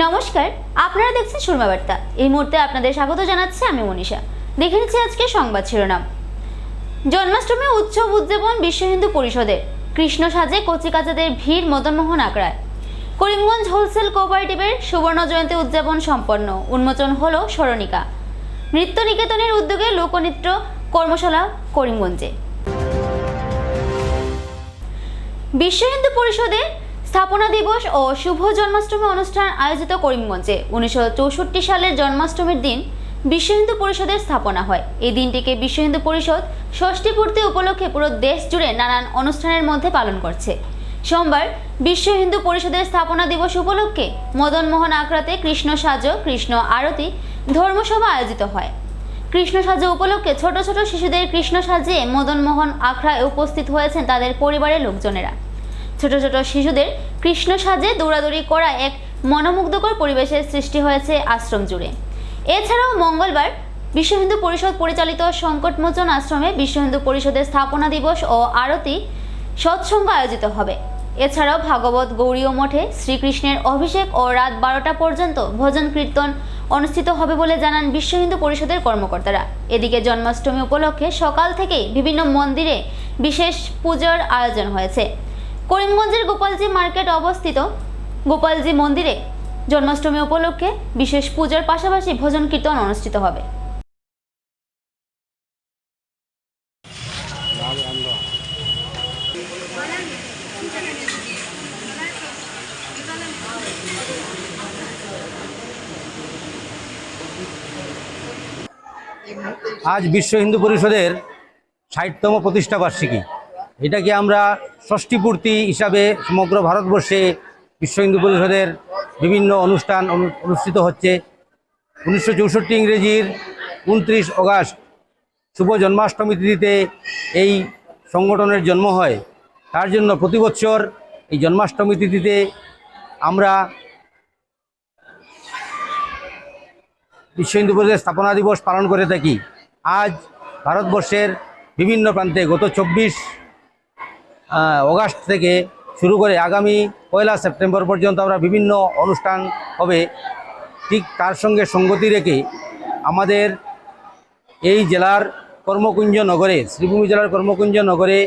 নমস্কার, আপনারা দেখছেন সুরমা বার্তা। এই মুহূর্তে আপনাদের স্বাগত জানাচ্ছি আমি মনীষা। দেখে নিচ্ছি আজকে সংবাদ শিরোনাম। জন্মাষ্টমী উৎসব উদযাপন বিশ্ব হিন্দু পরিষদের। কৃষ্ণ সাজে কচিকাচাদের ভিড় মদনমোহন আখড়ায়। করিমগঞ্জ হোলসেল কোঅপারেটিভের সুবর্ণ জয়ন্তী উদযাপন সম্পন্ন, উন্মোচন হলো স্মরণিকা। নৃত্য নিকেতনের উদ্যোগে লোকনৃত্য কর্মশালা করিমগঞ্জে। বিশ্ব হিন্দু পরিষদের স্থাপনা দিবস ও শুভ জন্মাষ্টমী অনুষ্ঠান আয়োজিত করিমগঞ্জে। 1964 সালের জন্মাষ্টমীর দিন বিশ্ব হিন্দু পরিষদের স্থাপনা হয়। এই দিনটিকে বিশ্ব হিন্দু পরিষদ ষষ্ঠী পূর্তি উপলক্ষে পুরো দেশ জুড়ে নানান অনুষ্ঠানের মধ্যে পালন করছে। সোমবার বিশ্ব হিন্দু পরিষদের স্থাপনা দিবস উপলক্ষে মদনমোহন আখড়াতে কৃষ্ণ সাজো, কৃষ্ণ আরতি, ধর্মসভা আয়োজিত হয়। কৃষ্ণ সাজো উপলক্ষে ছোট ছোট শিশুদের কৃষ্ণ সাজিয়ে মদনমোহন আখড়ায় উপস্থিত হয়েছেন তাদের পরিবারের লোকজনেরা। ছোট ছোট শিশুদের কৃষ্ণ সাজে দৌড়াদৌড়ি করা এক মনোমুগ্ধকর পরিবেশের সৃষ্টি হয়েছে আশ্রম জুড়ে। এছাড়াও মঙ্গলবার বিশ্ব হিন্দু পরিষদ পরিচালিত সংকটমোচন আশ্রমে বিশ্ব হিন্দু পরিষদের স্থাপনা দিবস ও আরতি সৎসঙ্গ আয়োজিত হবে। এছাড়াও ভাগবত গৌরীয় মঠে শ্রীকৃষ্ণের অভিষেক ও রাত 12টা পর্যন্ত ভজন কীর্তন অনুষ্ঠিত হবে বলে জানান বিশ্ব হিন্দু পরিষদের কর্মকর্তারা। এদিকে জন্মাষ্টমী উপলক্ষে সকাল থেকেই বিভিন্ন মন্দিরে বিশেষ পূজার আয়োজন হয়েছে। করিমগঞ্জের গোপালজি মার্কেট অবস্থিত গোপালজি মন্দিরে জন্মাষ্টমী উপলক্ষে বিশেষ পূজার পাশাপাশি ভজন কীর্তন অনুষ্ঠিত হবে। আজ বিশ্ব হিন্দু পরিষদের ৬০তম প্রতিষ্ঠা বার্ষিকী। এটাকে আমরা ষষ্ঠী পূর্তি হিসাবে সমগ্র ভারতবর্ষে বিশ্ব হিন্দু পরিষদের বিভিন্ন অনুষ্ঠান অনুষ্ঠিত হচ্ছে। 1964 ইংরেজির 29 অগাস্ট শুভ জন্মাষ্টমী তিথিতে এই সংগঠনের জন্ম হয়। তার জন্য প্রতি বছর এই জন্মাষ্টমী তিথিতে আমরা বিশ্ব হিন্দু পরিষদের স্থাপনা দিবস পালন করে থাকি। আজ ভারতবর্ষের বিভিন্ন প্রান্তে গত 24 অগাস্ট থেকে শুরু করে আগামী 1 সেপ্টেম্বর পর্যন্ত আমরা বিভিন্ন অনুষ্ঠান হবে। ঠিক তার সঙ্গে সঙ্গতি রেখে আমাদের এই জেলার কর্মকুঞ্জ নগরে, শ্রীভূমি জেলার কর্মকুঞ্জ নগরে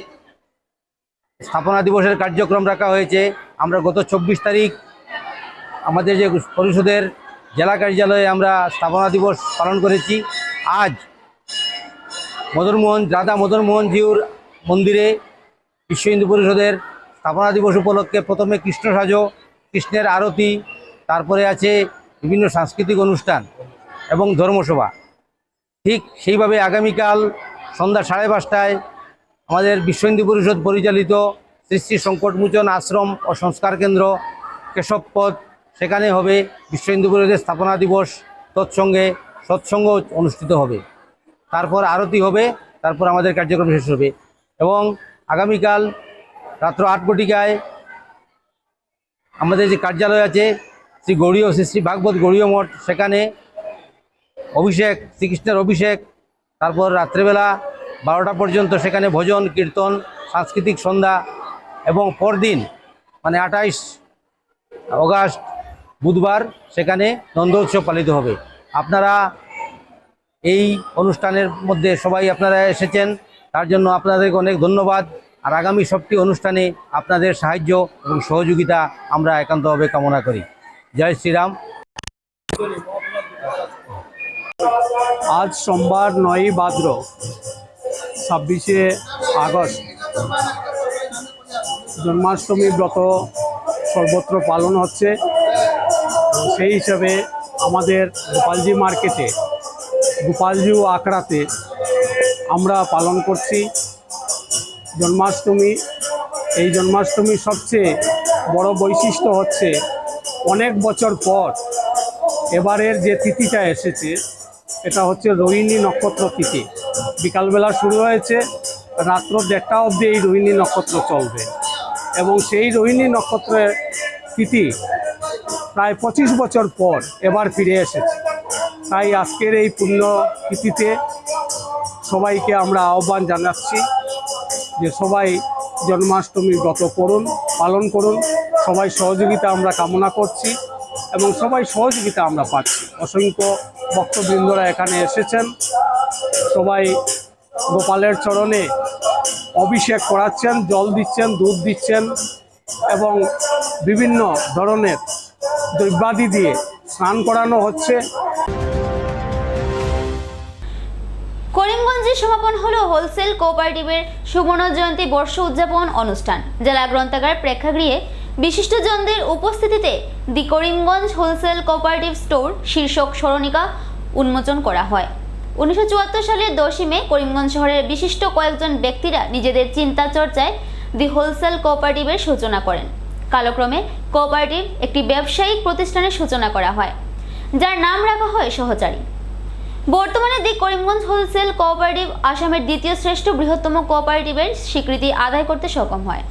স্থাপনা দিবসের কার্যক্রম রাখা হয়েছে। আমরা গত 24 তারিখ আমাদের যে পরিষদের জেলা কার্যালয়ে আমরা স্থাপনা দিবস পালন করেছি। আজ রাধা মদনমোহনজিউর মন্দিরে বিশ্ব হিন্দু পরিষদের স্থাপনা দিবস উপলক্ষে প্রথমে কৃষ্ণ সাজো, কৃষ্ণের আরতি, তারপরে আছে বিভিন্ন সাংস্কৃতিক অনুষ্ঠান এবং ধর্মসভা। ঠিক সেইভাবে আগামীকাল সন্ধ্যা 5:30টায় আমাদের বিশ্ব হিন্দু পরিষদ পরিচালিত শ্রী শ্রী সংকটমোচন আশ্রম ও সংস্কার কেন্দ্র কেশবপথ, সেখানে হবে বিশ্ব হিন্দু পরিষদের স্থাপনা দিবস তৎসঙ্গে সৎসঙ্গ অনুষ্ঠিত হবে। তারপর আরতি হবে, তারপর আমাদের কার্যক্রম শেষ হবে। এবং আগামীকাল রাত্র 8 ঘটিকায় আমাদের যে কার্যালয় আছে শ্রী শ্রী ভাগবত গৌরীয় মঠ, সেখানে অভিষেক, শ্রীকৃষ্ণের অভিষেক। তারপর রাত্রেবেলা 12টা পর্যন্ত সেখানে ভজন কীর্তন, সাংস্কৃতিক সন্ধ্যা এবং পরদিন মানে 28 অগাস্ট বুধবার সেখানে নন্দোৎসব পালিত হবে। আপনারা এই অনুষ্ঠানের মধ্যে সবাই আপনারা এসেছেন, তার জন্য আপনাদেরকে অনেক ধন্যবাদ। আর আগামী সবটি অনুষ্ঠানে আপনাদের সাহায্য এবং সহযোগিতা আমরা একান্তভাবে কামনা করি। জয় শ্রীরাম। আজ সোমবার 9 ভাদ্র 26শে আগস্ট জন্মাষ্টমী ব্রত সর্বত্র পালন হচ্ছে। সেই হিসাবে আমাদের গোপালজি মার্কেটে গোপালজি আখড়াতে আমরা পালন করছি জন্মাষ্টমী। এই জন্মাষ্টমীর সবচেয়ে বড় বৈশিষ্ট্য হচ্ছে অনেক বছর পর এবারের যে তিথিটা এসেছে এটা হচ্ছে রোহিণী নক্ষত্র তিথি। বিকালবেলা শুরু হয়েছে, রাত্র 1টা অবধি এই রোহিণী নক্ষত্র চলবে এবং সেই রোহিণী নক্ষত্রের তিথি প্রায় 25 বছর পর এবার ফিরে এসেছে। তাই আজকের এই পুণ্য তিথিতে সবাইকে আমরা আহ্বান জানাচ্ছি যে সবাই জন্মাষ্টমী ব্রত করুন, পালন করুন। সবাই সহযোগিতা আমরা কামনা করছি। এবং সবাই সহযোগিতা আমরা পাচ্ছি। অসংখ্য ভক্তবৃন্দরা এখানে এসেছেন, সবাই গোপালের চরণে অভিষেক করাচ্ছেন, জল দিচ্ছেন, দুধ দিচ্ছেন এবং বিভিন্ন ধরনের দ্রব্যাদি দিয়ে স্নান করানো হচ্ছে। করিমগঞ্জে সমাপন হলো হোলসেল কোঅপারেটিভের সুবর্ণ জয়ন্তী বর্ষ উদযাপন অনুষ্ঠান। জেলা গ্রন্থাগার প্রেক্ষাগৃহে বিশিষ্টজনদের উপস্থিতিতে দি করিমগঞ্জ হোলসেল কোঅপারেটিভ স্টোর শীর্ষক স্মরণিকা উন্মোচন করা হয়। 1974 সালের 10ই মে করিমগঞ্জ শহরের বিশিষ্ট কয়েকজন ব্যক্তিরা নিজেদের চিন্তা চর্চায় দি হোলসেল কোঅপারেটিভের সূচনা করেন। কালক্রমে কোঅপারেটিভ একটি ব্যবসায়িক প্রতিষ্ঠানের সূচনা করা হয়, যার নাম রাখা হয় সহচারী। বর্তমানে দি করিমগঞ্জ হোলসেল কোঅপারেটিভ আসামের দ্বিতীয় শ্রেষ্ঠ বৃহত্তম কোঅপারেটিভের স্বীকৃতি আদায় করতে সক্ষম হয়।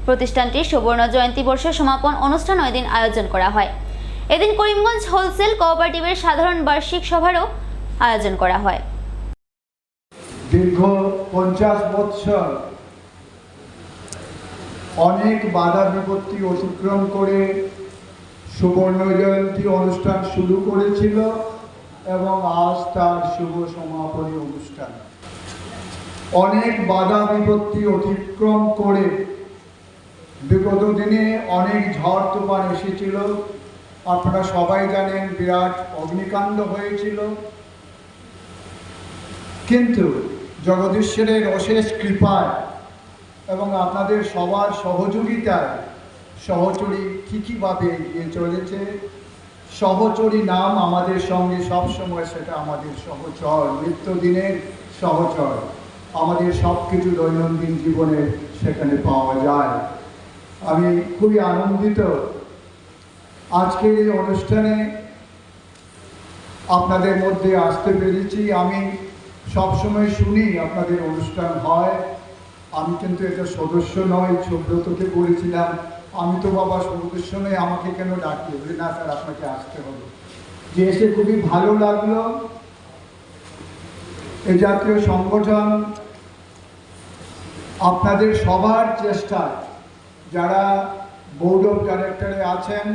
প্রতিষ্ঠানটির সুবর্ণ জয়ন্তী বর্ষ সমাপন অনুষ্ঠান ওই দিন আয়োজন করা হয়। এদিন করিমগঞ্জ হোলসেল কোঅপারেটিভের সাধারণ বার্ষিক সভারও আয়োজন করা হয়। দীর্ঘ 50 বছর অনেক বাধা বিপত্তি অতিক্রম করে সুবর্ণ জয়ন্তী অনুষ্ঠান শুরু করেছিল এবং আজ তার শুভ সমাপনী অনুষ্ঠান। অনেক বাধা বিপত্তি অতিক্রম করে বিগত দিনে অনেক ঝড় তুফান এসেছিল। আপনারা সবাই জানেন, বিরাট অগ্নিকাণ্ড হয়েছিল, কিন্তু জগদীশ্বরের অশেষ কৃপায় এবং আপনাদের সবার সহযোগিতায় সহচরী ঠিকইভাবে এগিয়ে চলেছে। সহচরী নাম আমাদের সঙ্গে সবসময়, সেটা আমাদের সহচর, নিত্যদিনের সহচর। আমাদের সব কিছু দৈনন্দিন জীবনে সেখানে পাওয়া যায়। আমি খুবই আনন্দিত আজকের এই অনুষ্ঠানে আপনাদের মধ্যে আসতে পেরেছি। আমি সবসময় শুনি আপনাদের অনুষ্ঠান হয়, আমি কিন্তু এটা সদস্য নয়, সুব্রতকে বলেছিলাম আমি তো বাবা সদস্য নই, আমাকে কেন ডাকলে? বলে না স্যার, আপনাকে আসতে হবে। যে এসে খুবই ভালো লাগলো। এই জাতীয় সংগঠন আপনাদের সবার চেষ্টায়, যারা বোর্ড অফ ডাইরেক্টরে আছেন,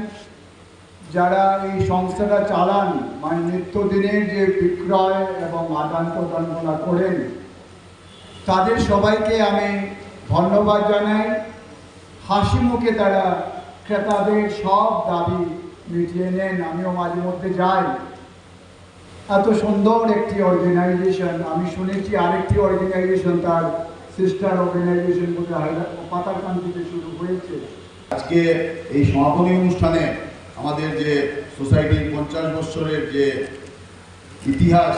যারা এই সংস্থাটা চালান, মানে নিত্যদিনের যে বিক্রয় এবং আদান প্রদানগুলো করেন, তাদের সবাইকে আমি ধন্যবাদ জানাই। হাসি মুখে তারা ক্রেতাদের সব দাবি মিটিয়ে নেন। আমিও মাঝে মধ্যে যাই। এত সুন্দর একটি অর্গানাইজেশন। আমি শুনেছি আরেকটি অর্গানাইজেশন, তার সিস্টার অর্গানাইজেশন পাতারকান্দিতে শুরু হয়েছে। আজকে এই সমাপনী অনুষ্ঠানে আমাদের যে সোসাইটির 50 বছরের যে ইতিহাস,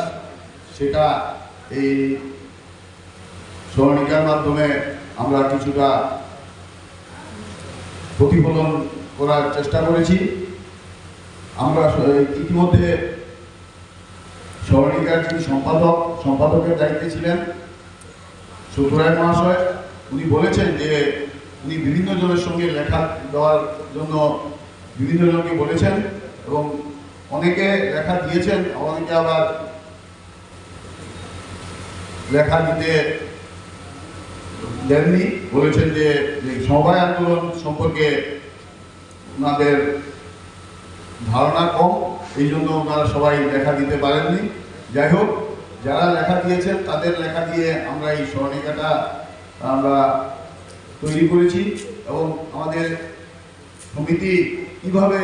সেটা এই স্মরণিকার মাধ্যমে আমরা কিছুটা প্রতিফলন করার চেষ্টা করেছি। আমরা ইতিমধ্যে স্মরণিকার যিনি সম্পাদকের দায়িত্বে ছিলেন সত্যরায় মহাশয়, উনি বলেছেন যে উনি বিভিন্ন জনের সঙ্গে লেখা দেওয়ার জন্য বিভিন্ন জনকে বলেছেন এবং অনেকে লেখা দিয়েছেন, অনেকে আবার লেখা দিতে দেননি। বলেছেন যে সমবায় আন্দোলন সম্পর্কে ওনাদের ধারণা কম, এই জন্য ওনারা সবাই লেখা দিতে পারেননি। যাই হোক, যারা লেখা দিয়েছেন তাদের লেখা দিয়ে আমরা এই স্মরণিকাটা আমরা তৈরি করেছি এবং আমাদের সমিতি কিভাবে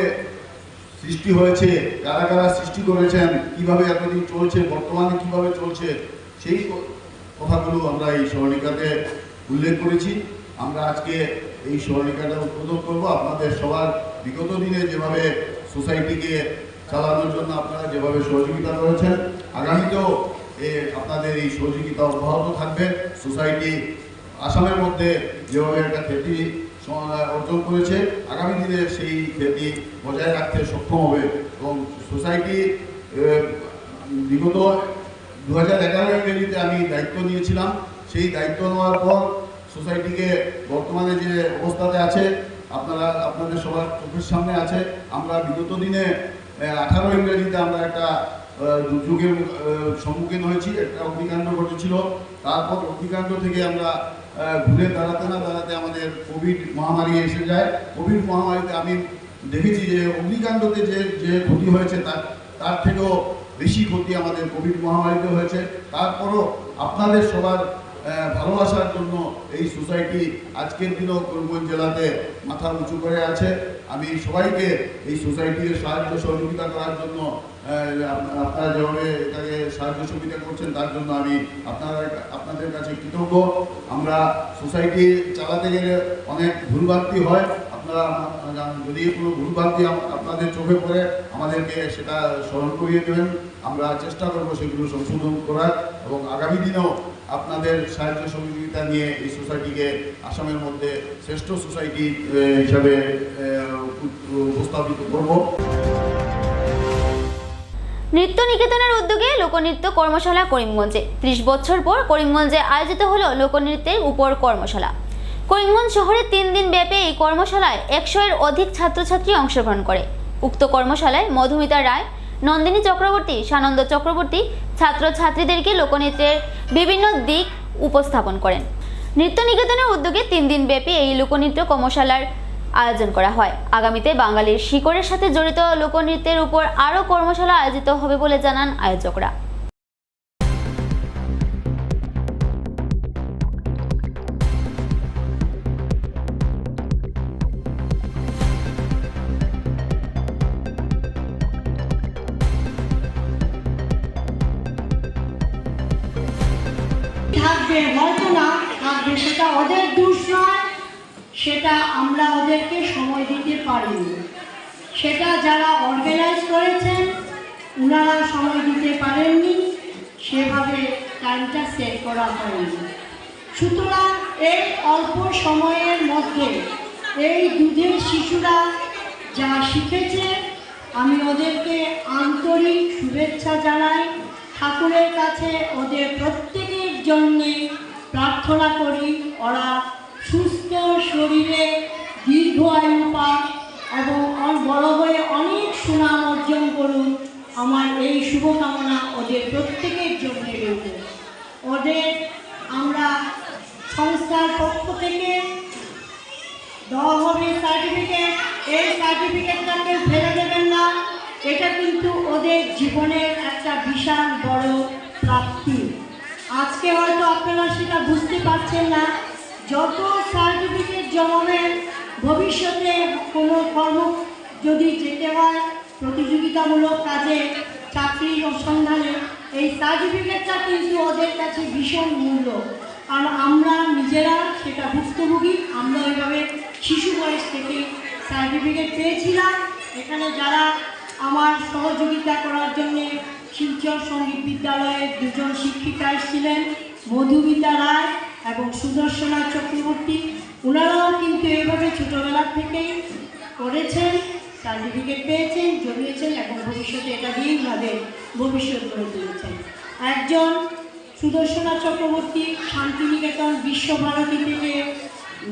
সৃষ্টি হয়েছে, কারা কারা সৃষ্টি করেছেন, কিভাবে এতদিন চলছে, বর্তমানে কিভাবে চলছে, সেই কথাগুলো আমরা এই স্মরণিকাতে উল্লেখ করেছি। আমরা আজকে এই স্মরণিকাটা উদ্বোধন করব। আপনাদের সবার বিগত দিনে যেভাবে সোসাইটিকে চালানোর জন্য আপনারা যেভাবে সহযোগিতা করেছেন, আগামীতেও আপনাদের এই সহযোগিতা অব্যাহত থাকবে। সোসাইটি আসামের মধ্যে যেভাবে একটা খ্যাতি অর্জন করেছে, আগামী দিনে সেই খ্যাতি বজায় রাখতে সক্ষম হবে এবং সোসাইটি বিগত 2011 ইংরেজিতে আমি দায়িত্ব নিয়েছিলাম। সেই দায়িত্ব নেওয়ার পর সোসাইটিকে বর্তমানে যে অবস্থাতে আছে আপনাদের সবার চোখের সামনে আছে। আমরা বিগত দিনে 18 ইংরেজিতে আমরা একটা দুর্যোগের সম্মুখীন হয়েছি, একটা অগ্নিকাণ্ড ঘটেছিল। তারপর অগ্নিকাণ্ড থেকে আমরা ঘুরে দাঁড়াতে না দাঁড়াতে আমাদের কোভিড মহামারী এসে যায়। কোভিড মহামারীতে আমি দেখেছি যে অগ্নিকাণ্ডতে যে ক্ষতি হয়েছে তার থেকেও বেশি ক্ষতি আমাদের কোভিড মহামারীতে হয়েছে। তারপরও আপনাদের সবার ভালোবাসার জন্য এই সোসাইটি আজকের দিনেও করিমগঞ্জ জেলাতে মাথা উঁচু করে আছে। আমি সবাইকে এই সোসাইটির সাহায্য সহযোগিতা করার জন্য, আপনারা যেভাবে এটাকে সাহায্য সহযোগিতা করছেন তার জন্য আমি আপনাদের কাছে কৃতজ্ঞ। আমরা সোসাইটি চালাতে গেলে অনেক ভুলভ্রান্তি হয়, আপনারা যদি কোনো ভুলভ্রান্তি আপনাদের চোখে পড়ে আমাদেরকে সেটা স্মরণ করিয়ে দেবেন। আমরা চেষ্টা করব সেগুলো সংশোধন করার এবং আগামী দিনেও আপনাদের সাহায্য সহযোগিতা নিয়ে এই সোসাইটিকে আসামের মধ্যে শ্রেষ্ঠ সোসাইটি হিসাবে উপস্থাপিত করব। নৃত্য নিকেতনের উদ্যোগে লোকনৃত্য কর্মশালা করিমগঞ্জে। 30 বছর পর করিমগঞ্জে আয়োজিত হলো লোকনৃত্যের উপর কর্মশালা। করিমগঞ্জ শহরে 3 দিন ব্যাপী এই কর্মশালায় 100-এর অধিক ছাত্রছাত্রী অংশগ্রহণ করে। উক্ত কর্মশালায় মধুমিতা রায়, নন্দিনী চক্রবর্তী, সানন্দ চক্রবর্তী ছাত্রছাত্রীদেরকে লোকনৃত্যের বিভিন্ন দিক উপস্থাপন করেন। নৃত্য নিকেতনের উদ্যোগে 3 দিন ব্যাপী এই লোকনৃত্য কর্মশালার আয়োজন করা হয়। আগামীতে বাঙালির শিকড়ের সাথে জড়িত লোকনৃত্যের উপর আরও কর্মশালা আয়োজিত হবে বলে জানান আয়োজকরা। থাকবে, হয়তো না থাকবে, সেটা ওদের দোষ নয়, সেটা আমরা ওদেরকে সময় দিতে পারিনি। সেটা যারা অর্গানাইজ করেছেন ওনারা সময় দিতে পারেননি, সেভাবে টাইমটা সেট করা হয়নি। সুতরাং এই অল্প সময়ের মধ্যে এই দুধের শিশুরা যা শিখেছে আমি ওদেরকে আন্তরিক শুভেচ্ছা জানাই। ঠাকুরের কাছে ওদের প্রত্যেকের জন্যে প্রার্থনা করি ওরা সুস্থ শরীরে দীর্ঘ আয়ু পাক এবং বড় হয়ে অনেক সুনাম অর্জন করুন। আমার এই শুভকামনা ওদের প্রত্যেকের জন্য রইল। ওদের আমরা সংস্থার পক্ষ থেকে দেওয়া হবে সার্টিফিকেট। এই সার্টিফিকেটটাকে ফেলে দেবেন না, এটা কিন্তু ওদের জীবনের একটা বিশাল বড় প্রাপ্তি। আজকে হয়তো আপনারা সেটা বুঝতে পারছেন না, যত সার্টিফিকেট জমাবেন ভবিষ্যতে কোনো কর্ম যদি যেতে হয় প্রতিযোগিতামূলক কাজে, চাকরি সন্ধানে, এই সার্টিফিকেটটা কিন্তু ওদের কাছে ভীষণ মূল্য। কারণ আমরা নিজেরা সেটা ভুক্তভোগী, আমরা ওইভাবে শিশু বয়স থেকে সার্টিফিকেট পেয়েছিলাম। এখানে যারা আমার সহযোগিতা করার জন্যে শিলচর সঙ্গীত বিদ্যালয়ের 2জন শিক্ষিকা এসেছিলেন, মধুমিতা রায় এবং সুদর্শনা চক্রবর্তী। ওনারাও কিন্তু এইভাবে ছোটোবেলা থেকেই করেছেন, সার্টিফিকেট পেয়েছেন, জমিয়েছেন এবং ভবিষ্যতে এটা দিয়েই ওনাদের ভবিষ্যৎ গড়ে তুলেছেন। একজন সুদর্শনা চক্রবর্তী শান্তিনিকেতন বিশ্বভারতী থেকে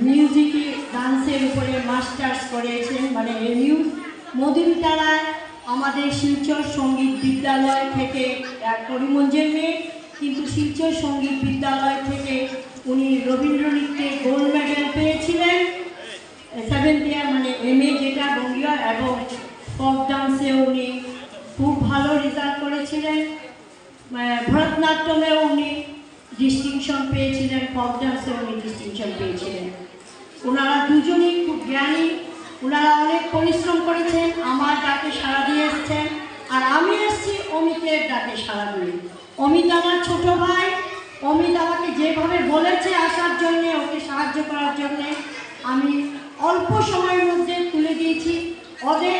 মিউজিকে ডান্সের উপরে মাস্টার্স করেছেন, মানে এমইউ। মধুমিতা রায় আমাদের শিলচর সঙ্গীত বিদ্যালয় থেকে, করিমগঞ্জের মেয়ে কিন্তু শিলচর সঙ্গীত বিদ্যালয় থেকে উনি রবীন্দ্র নৃত্যে গোল্ড মেডেল পেয়েছিলেন 7th ইয়ার, মানে এমএ যেটা বঙ্গীয়, এবং ফক ডান্সে উনি খুব ভালো রেজাল্ট করেছিলেন। ভরতনাট্যমেও উনি ডিস্টিংশন পেয়েছিলেন, ফক ডান্সে উনি ডিস্টিংশন পেয়েছিলেন। ওনারা দুজনেই খুব জ্ঞানী, ওনারা অনেক পরিশ্রম করেছেন, আমার ডাকে সাড়া দিয়ে এসছেন। আর আমি এসছি অমিতের ডাকে সাড়া দিয়ে। অমিত আমার ছোটো ভাই, অমিত আমাকে যেভাবে বলেছে আসার জন্যে, ওকে সাহায্য করার জন্যে, আমি অল্প সময়ের মধ্যে তুলে দিয়েছি। ওদের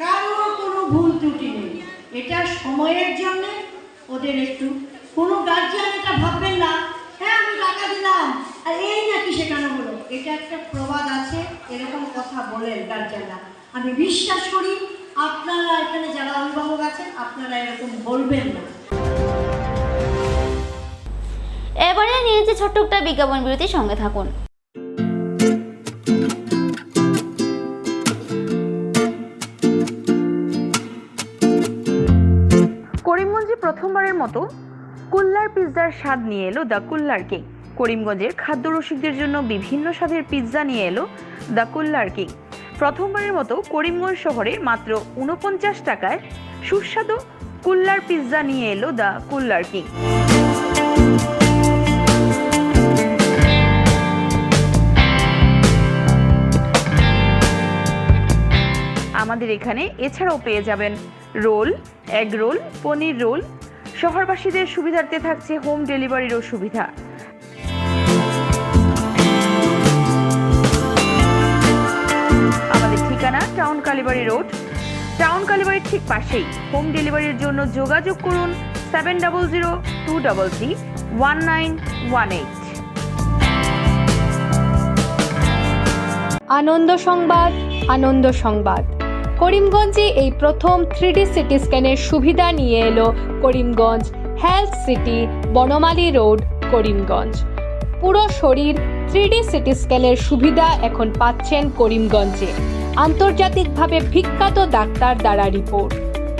কারো কোনো ভুল ত্রুটি নেই, এটা সময়ের জন্যে ওদের একটু, কোনো গার্জিয়ান এটা ভাববেন না হ্যাঁ আমি টাকা দিলাম আর এই নাকি শেখানো হলো। এটা একটা প্রবাদ আছে, এরকম কথা বলেন গার্জিয়ানরা। আমি বিশ্বাস করি আপনারা এখানে যারা অভিভাবক আছেন আপনারা এরকম বলবেন না। এবারে নিয়েছি ছোট্ট একটা বিজ্ঞাপন বিরতির সঙ্গে থাকুন। করিমগঞ্জে প্রথমবারের মতো কুল্লার পিৎজার স্বাদ নিয়ে এলো দ্য কুল্লার কিং। করিমগঞ্জের খাদ্য রসিকদের জন্য বিভিন্ন স্বাদের পিৎজা নিয়ে এলো দ্য কুল্লার কিং। প্রথমবারের মতো করিমগঞ্জ শহরে মাত্র ৪৯ টাকায় সুস্বাদু কুল্লার পিৎজা নিয়ে এলো দ্য কুল্লার কিং। আমাদের এখানে এছাড়াও পেয়ে যাবেন রোল, এগ রোল, পনির রোল। শহরবাসীদের সুবিধার্থে থাকছে হোম ডেলিভারিরও সুবিধা। আমাদের ঠিকানা টাউন কালীবাড়ি রোড, টাউন কালীবাড়ির ঠিক পাশেই। হোম ডেলিভারির জন্য যোগাযোগ করুন 7002331918। আনন্দ সংবাদ, আনন্দ সংবাদ। করিমগঞ্জে এই প্রথম 3D সিটি স্ক্যানের সুবিধা নিয়ে এলো Karimganj health city, Banamali road, Karimganj. পুরো শরীর 3D সিটি স্ক্যানের সুবিধা এখন পাচ্ছেন করিমগঞ্জে। আন্তর্জাতিকভাবে বিখ্যাত ডাক্তার দ্বারা রিপোর্ট।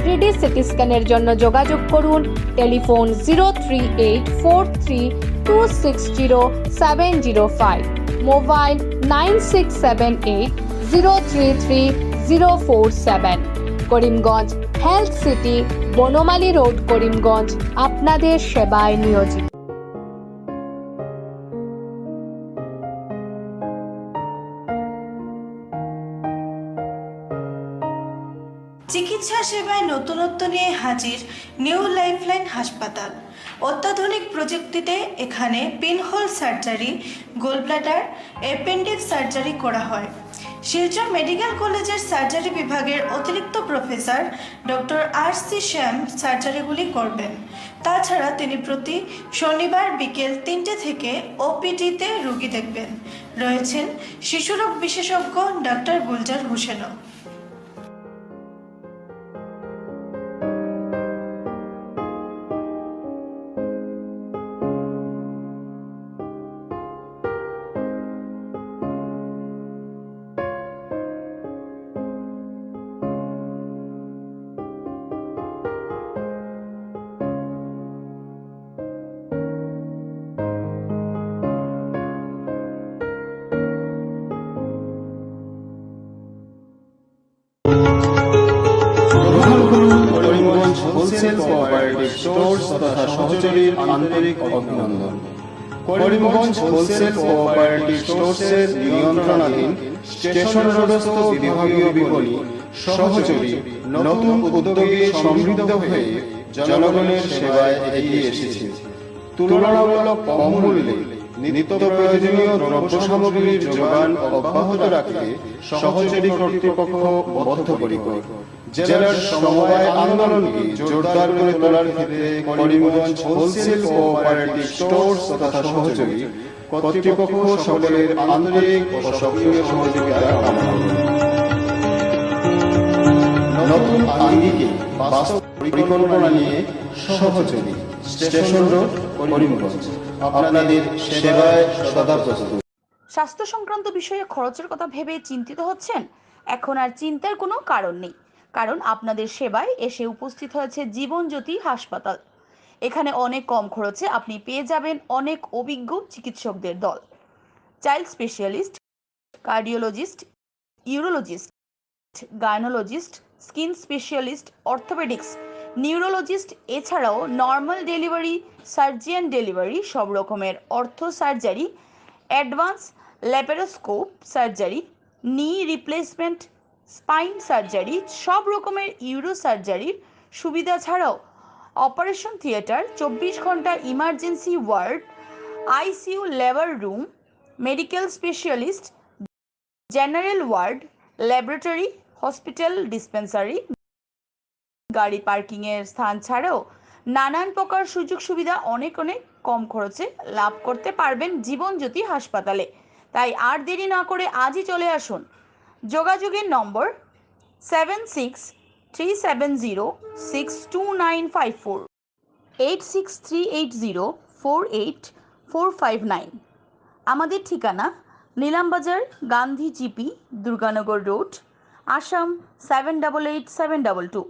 3D সিটি স্ক্যানের জন্য যোগাযোগ করুন telephone 03843260705, mobile 9678033047। Karimganj health city, Banamali road, Karimganj আপনাদের সেবায় নিয়োজিত। চিকিৎসা সেবায় নতুনত্ব নিয়ে হাজির নিউ লাইফলাইন হাসপাতাল। অত্যাধুনিক প্রযুক্তিতে এখানে pinhole surgery, gallbladder, appendix surgery করা হয়। শিলচর মেডিকেল কলেজের সার্জারি বিভাগের অতিরিক্ত প্রফেসর ডক্টর RC শ্যাম সার্জারিগুলি করবেন। তাছাড়া তিনি প্রতি শনিবার বিকেল 3টে থেকে OPD-তে রোগী দেখবেন। রয়েছেন শিশুরোগ বিশেষজ্ঞ ডক্টর গুলজার হোসেনও। করিমগঞ্জ হোলসেল কোঅপারেটিভ স্টোর্স তথা সহযোগীর আন্তরিক অভিনন্দন। করিমগঞ্জ হোলসেল কোঅপারেটিভ স্টোর্সের নিয়ন্ত্রণাধীন স্টেশন রোডস্থ বিভাগীয় বিপণী সহযোগী নতুন উদ্যোগে সমৃদ্ধ হয়ে জনগণের সেবায় এগিয়ে এসেছে। তুলনামূলক কম মূল্যে নিত্য প্রয়োজনীয় দ্রব্য সামগ্রীর যোগান অব্যাহত রাখতে সহযোগী কর্তৃপক্ষ বদ্ধপরিকর। জেলার সমবায় আন্দোলনকে জোরদার করে তোলার ক্ষেত্রে করিমগঞ্জ হোলসেল কোঅপারেটিভ স্টোর্স তথা সহযোগী কর্তৃপক্ষ সকলের আন্তরিক ও সক্রিয় সহযোগিতা কামনা করি। নতুন আঙ্গিকে বাস্তব পরিকল্পনা নিয়ে সহযোগী স্টেশন রোড, করিমগঞ্জ আপনাদের সেবায় সদা প্রস্তুত। স্বাস্থ্য সংক্রান্ত বিষয়ে খরচের কথা ভেবে চিন্তিত হচ্ছেন? এখন আর চিন্তার কোনো কারণ নেই, কারণ আপনাদের সেবায় এসে উপস্থিত হয়েছে জীবনজ্যোতি হাসপাতাল। এখানে অনেক কম খরচে আপনি পেয়ে যাবেন অনেক অভিজ্ঞ চিকিৎসকদের দল। Child specialist, cardiologist, urologist, gynaecologist, skin specialist, orthopaedics, নিউরোলজিস্ট, এছাড়াও নর্মাল ডেলিভারি, সার্জিয়ান ডেলিভারি, সব রকমের ortho surgery, advance laparoscope surgery, knee replacement, spine surgery, সব রকমের ইউরো সার্জারির সুবিধা ছাড়াও অপারেশন থিয়েটার, 24 ঘন্টা emergency ward, ICU labour room, medical specialist, general ward, laboratory, hospital dispensary, গাড়ি পার্কিংয়ের স্থান ছাড়াও নানান প্রকার সুযোগ সুবিধা অনেক কম খরচে লাভ করতে পারবেন জীবনজ্যোতি হাসপাতালে। তাই আর দেরি না করে আজই চলে আসুন। যোগাযোগের নম্বর 7637062954, 8638048459। আমাদের ঠিকানা নীলামবাজার, গান্ধী জিপি, দুর্গানগর রোড, আসাম 788722।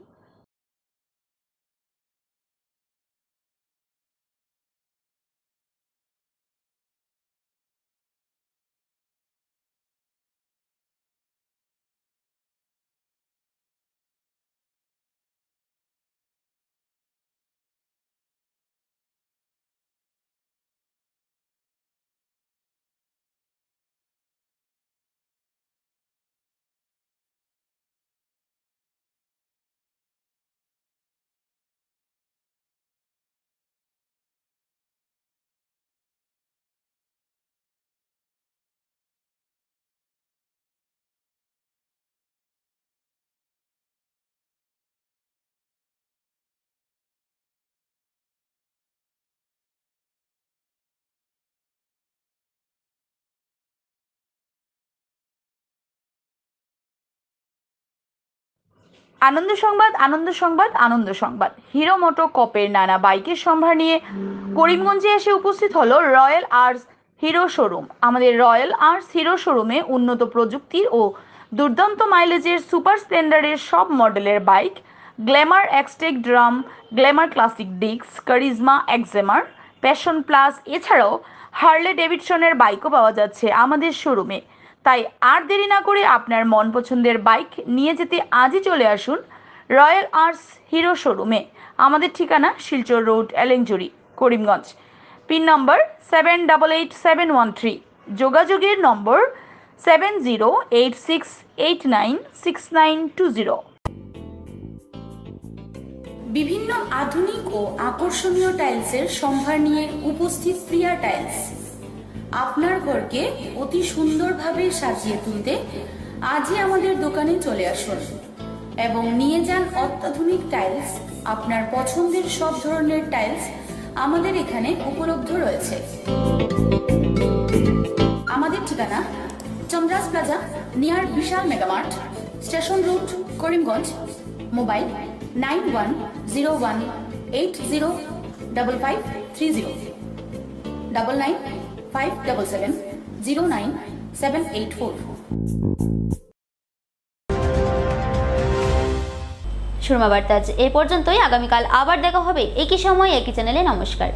আনন্দ সংবাদ, আনন্দ সংবাদ, আনন্দ সংবাদ। হিরো মোটো কপের নানা বাইকের সম্ভার নিয়ে করিমগঞ্জে এসে উপস্থিত হলো রয়্যাল আর্টস হিরো শোরুম। আমাদের রয়্যাল আর্টস হিরো শোরুমে উন্নত প্রযুক্তির ও দুর্দান্ত মাইলেজের সুপার স্প্লেন্ডারের সব মডেলের bike, Glamour Xtec drum, Glamour classic ডিক্স, কারিজমা এক্সেমার, প্যাশন প্লাস, এছাড়াও হার্লে ডেভিডসনের বাইকও পাওয়া যাচ্ছে আমাদের শোরুমে। তাই আর দেরি না করে আপনার মন পছন্দের বাইক নিয়ে যেতে আজই চলে আসুন রয়্যাল আর্টস হিরো শোরুমে। আমাদের ঠিকানা শিলচর রোড, এলেংজুরি, করিমগঞ্জ। পিন নম্বর 788713। যোগাযোগের নম্বর 7086896920। বিভিন্ন আধুনিক ও আকর্ষণীয় টাইলসের সম্ভার নিয়ে উপস্থিত প্রিয়া টাইলস। আপনার ঘরকে অতি সুন্দরভাবে সাজিয়ে তুলতে আজই আমাদের দোকানে চলে আসুন এবং নিয়ে যান অত্যাধুনিক টাইলস। আপনার পছন্দের সব ধরনের টাইলস আমাদের এখানে উপলব্ধ রয়েছে। আমাদের ঠিকানা Chandras plaza, near Vishal Mega Mart, station road, Karimganj. Mobile 9101805530, 9957709784। Surma Barta আজ এই পর্যন্তই। আগামীকাল আবার দেখা হবে একই সময় একই চ্যানেলে। নমস্কার।